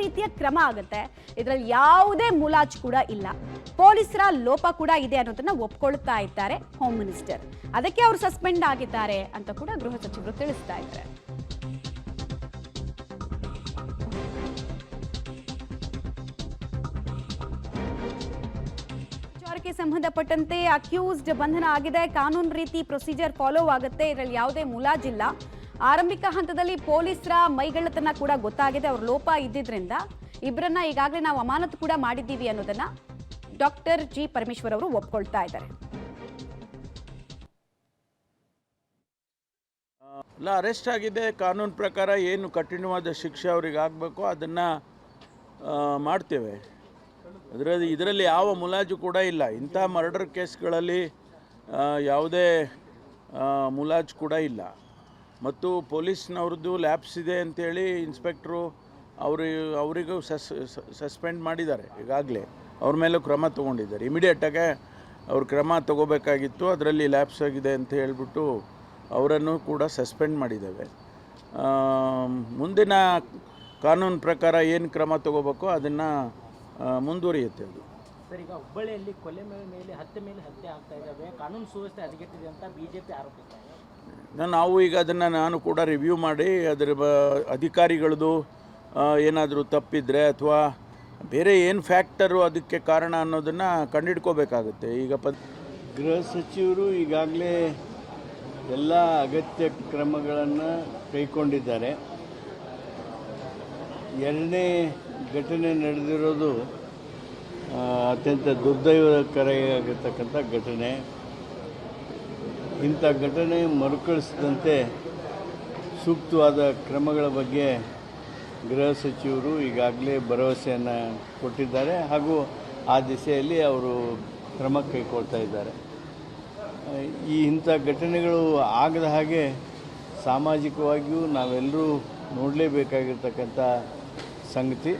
ರೀತಿಯ ಕ್ರಮ ಆಗುತ್ತೆ. ಇದರಲ್ಲಿ ಯಾವುದೇ ಮುಲಾಜ್ ಕೂಡ ಇಲ್ಲ, ಪೊಲೀಸರ ಲೋಪ ಕೂಡ ಇದೆ ಅನ್ನೋದನ್ನ ಒಪ್ಕೊಳ್ತಾ ಇದ್ದಾರೆ ಹೋಮ್ ಮಿನಿಸ್ಟರ್. ಅದಕ್ಕೆ ಅವರು ಸಸ್ಪೆಂಡ್ ಆಗಿದ್ದಾರೆ ಅಂತ ಕೂಡ ಗೃಹ ಸಚಿವರು ತಿಳಿಸ್ತಾ ಇದ್ದಾರೆ. ವಿಚಾರಕ್ಕೆ ಸಂಬಂಧಪಟ್ಟಂತೆ ಅಕ್ಯೂಸ್ಡ್ ಬಂಧನ ಆಗಿದೆ, ಕಾನೂನು ರೀತಿ ಪ್ರೊಸೀಜರ್ ಫಾಲೋ ಆಗುತ್ತೆ, ಇದರಲ್ಲಿ ಯಾವುದೇ ಮುಲಾಜಿಲ್ಲ. ಆರಂಭಿಕ ಹಂತದಲ್ಲಿ ಪೊಲೀಸರ ಮೈಗಳ್ಳತನ ಕೂಡ ಗೊತ್ತಾಗಿದೆ, ಅವ್ರ ಲೋಪ ಇದ್ದಿದ್ರಿಂದ ಇಬ್ಬರನ್ನ ಈಗಾಗಲೇ ನಾವು ಅಮಾನತು ಕೂಡ ಮಾಡಿದ್ದೀವಿ ಅನ್ನೋದನ್ನ ಡಾಕ್ಟರ್ ಜಿ ಪರಮೇಶ್ವರ್ ಅವರು ಒಪ್ಕೊಳ್ತಾ ಇದ್ದಾರೆ. ಅರೆಸ್ಟ್ ಆಗಿದೆ, ಕಾನೂನು ಪ್ರಕಾರ ಏನು ಕಠಿಣವಾದ ಶಿಕ್ಷೆ ಅವರಿಗೆ ಆಗಬೇಕು ಅದನ್ನು ಮಾಡ್ತೇವೆ. ಇದರಲ್ಲಿ ಯಾವ ಮುಲಾಜು ಕೂಡ ಇಲ್ಲ. ಇಂಥ ಮರ್ಡರ್ ಕೇಸ್ಗಳಲ್ಲಿ ಯಾವುದೇ ಮುಲಾಜು ಕೂಡ ಇಲ್ಲ. ಮತ್ತು ಪೊಲೀಸ್ನವ್ರದ್ದು ಲ್ಯಾಬ್ಸ್ ಇದೆ ಅಂಥೇಳಿ ಇನ್ಸ್ಪೆಕ್ಟ್ರು ಅವರಿಗೂ ಸಸ್ಪೆಂಡ್ ಮಾಡಿದ್ದಾರೆ. ಈಗಾಗಲೇ ಅವ್ರ ಮೇಲೂ ಕ್ರಮ ತೊಗೊಂಡಿದ್ದಾರೆ. ಇಮಿಡಿಯೇಟಾಗೆ ಅವ್ರು ಕ್ರಮ ತೊಗೋಬೇಕಾಗಿತ್ತು, ಅದರಲ್ಲಿ ಲ್ಯಾಬ್ಸ್ ಆಗಿದೆ ಅಂತ ಹೇಳ್ಬಿಟ್ಟು ಅವರನ್ನು ಕೂಡ ಸಸ್ಪೆಂಡ್ ಮಾಡಿದ್ದೇವೆ. ಮುಂದಿನ ಕಾನೂನು ಪ್ರಕಾರ ಏನು ಕ್ರಮ ತೊಗೋಬೇಕೋ ಅದನ್ನು ಮುಂದುವರಿಯುತ್ತೆ. ಅದು ಸರ್, ಈಗ ಹುಬ್ಬಳ್ಳಿಯಲ್ಲಿ ಕೊಲೆ ಮೇಲೆ ಹತ್ಯೆ ಆಗ್ತಾ ಇದ್ದಾವೆ, ಕಾನೂನು ಸುವ್ಯವಸ್ಥೆ ಹದಗೆಟ್ಟಿದೆ ಅಂತ ಬಿಜೆಪಿ ಆರೋಪಿಸ್ತಾರೆ. ನಾವು ಈಗ ಅದನ್ನು ನಾನು ಕೂಡ ರಿವ್ಯೂ ಮಾಡಿ ಅದರ ಅಧಿಕಾರಿಗಳದ್ದು ಏನಾದರೂ ತಪ್ಪಿದರೆ ಅಥವಾ ಬೇರೆ ಏನು ಫ್ಯಾಕ್ಟರು ಅದಕ್ಕೆ ಕಾರಣ ಅನ್ನೋದನ್ನು ಕಂಡುಹಿಡ್ಕೋಬೇಕಾಗುತ್ತೆ. ಈಗ ಗೃಹ ಸಚಿವರು ಈಗಾಗಲೇ ಎಲ್ಲ ಅಗತ್ಯ ಕ್ರಮಗಳನ್ನು ಕೈಗೊಂಡಿದ್ದಾರೆ. ಎರಡನೇ ಘಟನೆ ನಡೆದಿರೋದು ಅತ್ಯಂತ ದುರ್ದೈವಕರವಾಗಿರ್ತಕ್ಕಂಥ ಘಟನೆ. ಇಂಥ ಘಟನೆ ಮರುಕಳಿಸದಂತೆ ಸೂಕ್ತವಾದ ಕ್ರಮಗಳ ಬಗ್ಗೆ ಗೃಹ ಸಚಿವರು ಈಗಾಗಲೇ ಭರವಸೆಯನ್ನು ಕೊಟ್ಟಿದ್ದಾರೆ ಹಾಗೂ ಆ ದಿಸೆಯಲ್ಲಿ ಅವರು ಕ್ರಮ ಕೈಗೊಳ್ತಾ ಇದ್ದಾರೆ. ಇಂಥ ಘಟನೆಗಳು ಆಗದ ಹಾಗೆ ಸಾಮಾಜಿಕವಾಗಿಯೂ ನಾವೆಲ್ಲರೂ ನೋಡಲೇಬೇಕಾಗಿರ್ತಕ್ಕಂಥ ಸಂಗತಿ.